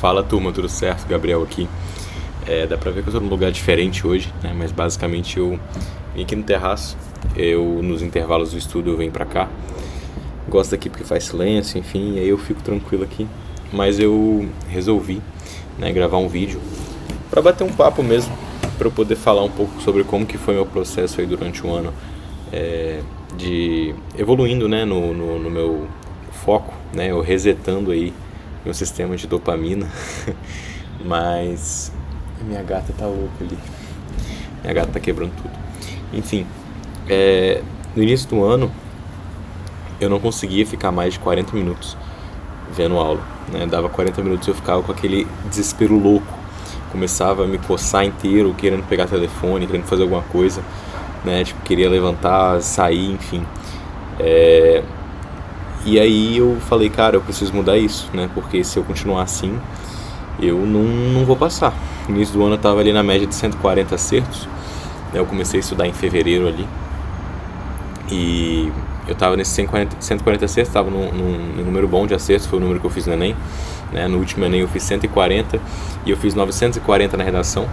Fala turma, tudo certo? Gabriel aqui. Dá pra ver que eu tô num lugar diferente hoje, né? Mas basicamente eu vim aqui no terraço. Nos intervalos do estudo, eu venho pra cá. Gosto daqui porque faz silêncio, enfim, e aí eu fico tranquilo aqui. Mas eu resolvi, né, gravar um vídeo pra bater um papo mesmo, pra eu poder falar um pouco sobre como que foi meu processo aí durante o ano, de evoluindo, né, no meu foco, né? Eu resetando aí meu sistema de dopamina. Mas minha gata tá louca ali. Minha gata tá quebrando tudo. Enfim, no início do ano eu não conseguia ficar mais de 40 minutos vendo aula, né? Dava 40 minutos e eu ficava com aquele desespero louco. Começava a me coçar inteiro, querendo pegar telefone, querendo fazer alguma coisa, né? Tipo, queria levantar, sair, enfim. E aí eu falei, cara, eu preciso mudar isso, né? Porque se eu continuar assim, eu não vou passar. No início do ano eu tava ali na média de 140 acertos, né? Eu comecei a estudar em fevereiro ali. E eu tava nesse 140 acertos, tava num número bom de acertos, foi o número que eu fiz no Enem, né? No último Enem eu fiz 140 e eu fiz 940 na redação.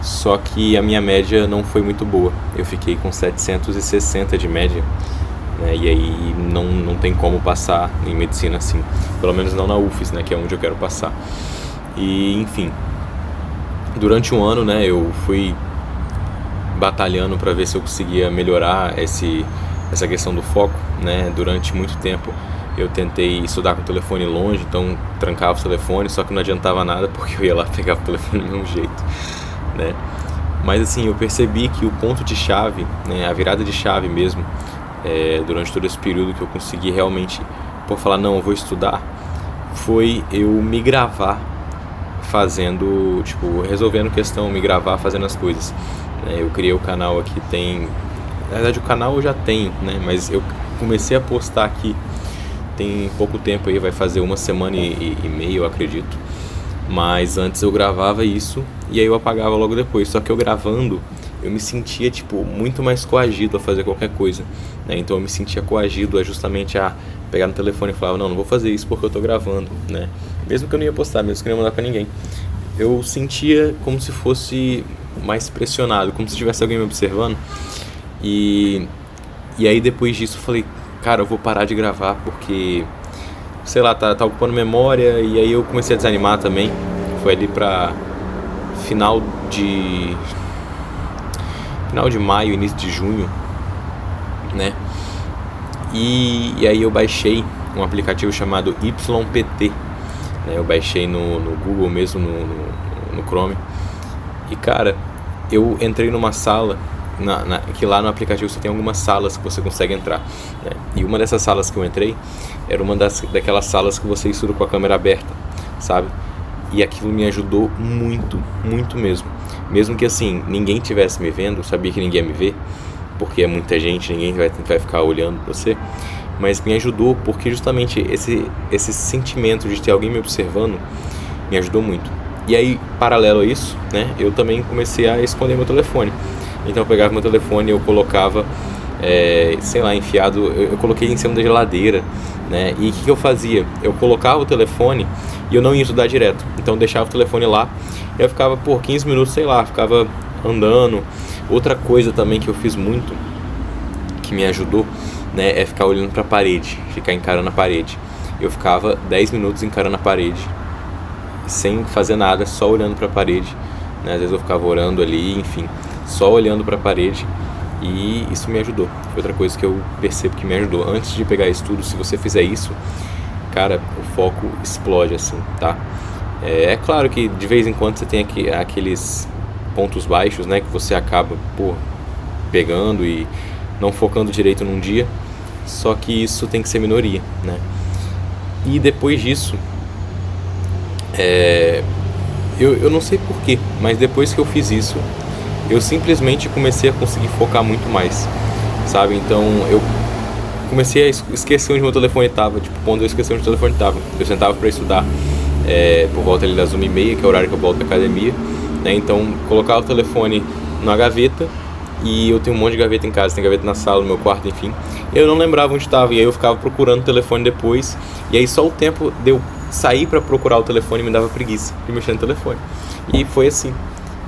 Só que a minha média não foi muito boa. Eu fiquei com 760 de média, né? E aí não tem como passar em medicina assim, pelo menos não na UFES, né, que é onde eu quero passar. E enfim, durante um ano, né, eu fui batalhando para ver se eu conseguia melhorar essa questão do foco, né? Durante muito tempo eu tentei estudar com o telefone longe, então trancava o telefone, só que não adiantava nada porque eu ia lá pegar o telefone do mesmo jeito, né? Mas assim, eu percebi que o ponto de chave, né, a virada de chave mesmo, durante todo esse período que eu consegui realmente falar, não, eu vou estudar, foi eu me gravar fazendo, tipo, resolvendo questão, me gravar fazendo as coisas. Eu criei o canal aqui, na verdade o canal eu já tenho, né, mas eu comecei a postar aqui tem pouco tempo aí, vai fazer uma semana e meia, eu acredito. Mas antes eu gravava isso e aí eu apagava logo depois. Só que eu gravando, eu me sentia tipo muito mais coagido a fazer qualquer coisa, né? Então eu me sentia coagido a justamente a pegar no telefone e falar, não vou fazer isso porque eu tô gravando, né? Mesmo que eu não ia postar, mesmo que eu não ia mandar pra ninguém. Eu sentia como se fosse mais pressionado, como se tivesse alguém me observando. E aí depois disso eu falei, cara, eu vou parar de gravar porque, sei lá, tá ocupando memória. E aí eu comecei a desanimar também. Foi ali pra final de maio, início de junho, né? E aí eu baixei um aplicativo chamado YPT, né? Eu baixei no Google mesmo, no Chrome. E cara, eu entrei numa sala que lá no aplicativo você tem algumas salas que você consegue entrar, né? E uma dessas salas que eu entrei era uma daquelas salas que você estuda com a câmera aberta, sabe? E aquilo me ajudou muito, muito mesmo. Mesmo que assim, ninguém tivesse me vendo, eu sabia que ninguém ia me ver, porque é muita gente, ninguém vai ficar olhando pra você. Mas me ajudou porque justamente esse sentimento de ter alguém me observando me ajudou muito. E aí, paralelo a isso, né, eu também comecei a esconder meu telefone. Então eu pegava meu telefone e eu colocava, sei lá, enfiado, eu coloquei em cima da geladeira, né? E o que eu fazia? Eu colocava o telefone e eu não ia estudar direto. Então eu deixava o telefone lá e eu ficava por 15 minutos, sei lá, ficava andando. Outra coisa também que eu fiz muito, que me ajudou, né, é ficar olhando pra parede, ficar encarando a parede. Eu ficava 10 minutos encarando a parede, sem fazer nada, só olhando pra parede, né? Às vezes eu ficava orando ali, enfim, só olhando pra parede. E isso me ajudou. Outra coisa que eu percebo que me ajudou, antes de pegar estudo, se você fizer isso, cara, o foco explode assim, tá? É claro que de vez em quando você tem aqueles pontos baixos, né, que você acaba pegando e não focando direito num dia, só que isso tem que ser minoria, né? E depois disso, eu não sei porquê, mas depois que eu fiz isso, eu simplesmente comecei a conseguir focar muito mais, sabe? Então eu comecei a esquecer onde meu telefone estava, tipo, quando eu esqueci onde o telefone estava. Eu sentava para estudar por volta ali das 1h30, que é o horário que eu volto da academia, né? Então colocava o telefone na gaveta, e eu tenho um monte de gaveta em casa, tem gaveta na sala, no meu quarto, enfim. Eu não lembrava onde estava, e aí eu ficava procurando o telefone depois, e aí só o tempo de eu sair para procurar o telefone me dava preguiça de mexer no telefone. E foi assim.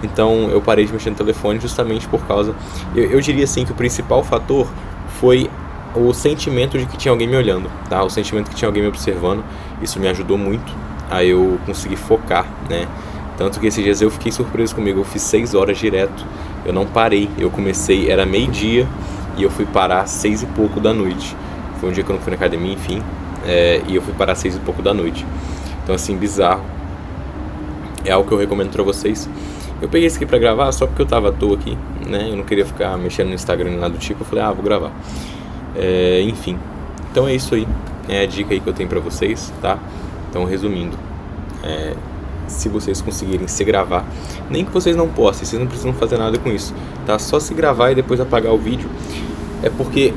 Então eu parei de mexer no telefone justamente por causa... Eu diria assim que o principal fator foi o sentimento de que tinha alguém me olhando, tá? O sentimento que tinha alguém me observando. Isso me ajudou muito a eu conseguir focar, né? Tanto que esses dias eu fiquei surpreso comigo. Eu fiz 6 horas direto, eu não parei. Eu comecei, era meio-dia, e eu fui parar 6 e pouco da noite. Foi um dia que eu não fui na academia, enfim, e eu fui parar 6 e pouco da noite. Então assim, bizarro. É algo que eu recomendo pra vocês. Eu peguei isso aqui pra gravar só porque eu tava à toa aqui, né? Eu não queria ficar mexendo no Instagram nem nada do tipo. Eu falei, vou gravar. Enfim, então é isso aí. É a dica aí que eu tenho pra vocês, tá? Então, resumindo, se vocês conseguirem se gravar, nem que vocês não postem, vocês não precisam fazer nada com isso, tá? Só se gravar e depois apagar o vídeo. É porque,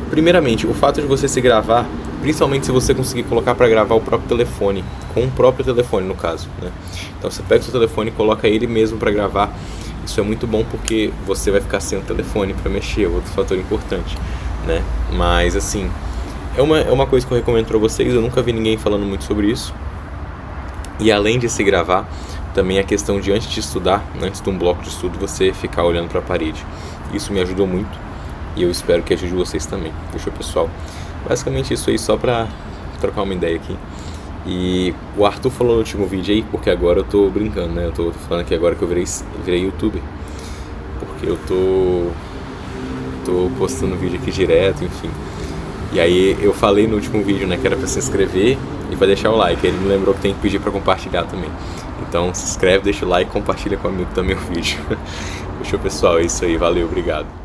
primeiramente, o fato de você se gravar, principalmente se você conseguir colocar para gravar o próprio telefone, com o próprio telefone no caso, né? Então você pega o seu telefone e coloca ele mesmo para gravar. Isso é muito bom porque você vai ficar sem o telefone para mexer, outro fator importante, né? Mas assim, é uma coisa que eu recomendo para vocês. Eu nunca vi ninguém falando muito sobre isso. E além de se gravar, também a questão de antes de estudar, antes de um bloco de estudo, você ficar olhando para a parede. Isso me ajudou muito e eu espero que ajude vocês também. Fechou, pessoal? Basicamente isso aí, só pra trocar uma ideia aqui. E o Arthur falou no último vídeo aí, porque agora eu tô brincando, né? Eu tô falando aqui agora que eu virei youtuber. Porque eu tô postando vídeo aqui direto, enfim. E aí eu falei no último vídeo, né, que era pra se inscrever e pra deixar o like. Ele me lembrou que tem que pedir pra compartilhar também. Então se inscreve, deixa o like e compartilha com o amigo também o vídeo. Fechou, pessoal? É isso aí, valeu, obrigado.